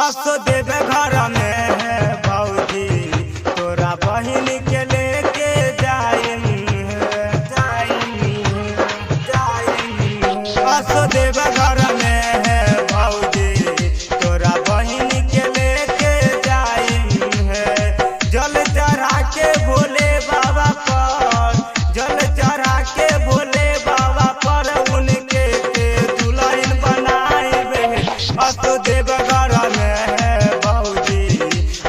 असो देवे घर में है भौजी तोरा बहिन के लेके असो देवे घर में है भौजी तोरा बहिन के लेके जल चढ़ा के भोले बाबा पर जल चढ़ा के भोले बाबा पर उनके के दुल्हन बनाए असो देव घर में है भौजी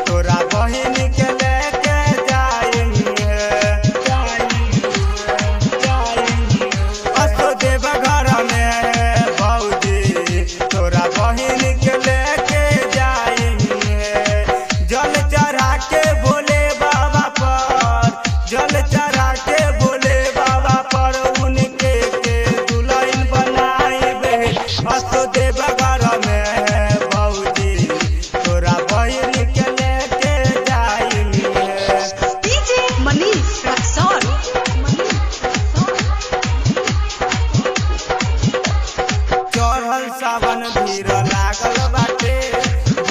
तोरा बहिन के लेके असो देव घर में है भौजी तोरा बहिन के लेके जल चढ़ा के भोले बाबा पर जल चढ़ा के भोले बाबा पर उनके के दुल्हन बनाए असो देव घर में है भौजी तोरा बहिन के लेके डीजे मनीष रक्सौल। चढ़ल सावन भीड़ लागल बाटे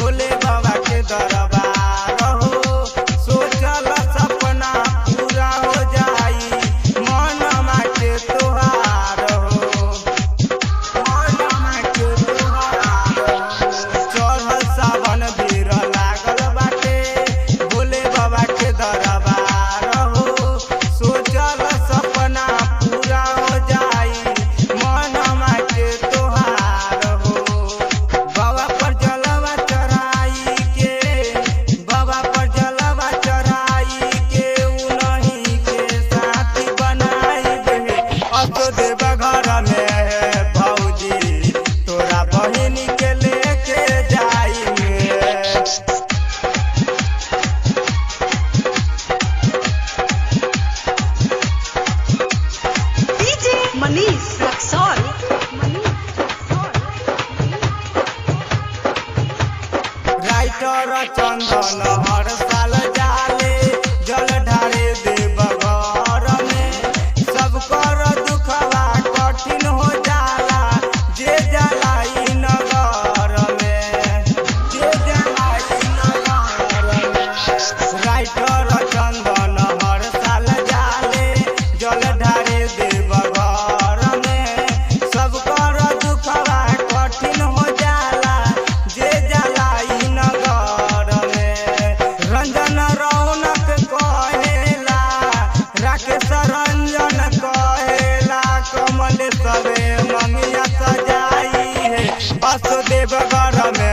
भोले बाबा के दरबार हो सोचल सपना पूरा हो जाई मनमा के तोहार हो मनमा के तोहार चढ़ल सावन भीड़ लागल बाटे भोले बाबा के दरबार हो सोचल सपना पूरा हो जाई मनमा के तोहार हो बाबा पर जलवा चढ़ाई के बाबा पर जलवा चढ़ाई के उन्हीं के साथी बनाई असो देव घर में है भौजी तोरा बहिन के लेके डीजे मनीष रक्सौल। राइटर चंदन हर साल जाले जल ढारे देव घर में सब कर दुखवा कठिन हो जाला जे जलाई नगर में जे जलाई नगर में राइटर चंदन हर साल जाले जल ढारे देव घर में सब कर दुखवा कठिन हो जाला जे जलाई नगर में रंजन रौनक कहेला राकेश रंजन कहेला कमल सबे ममिया सजाई है असो देव घर में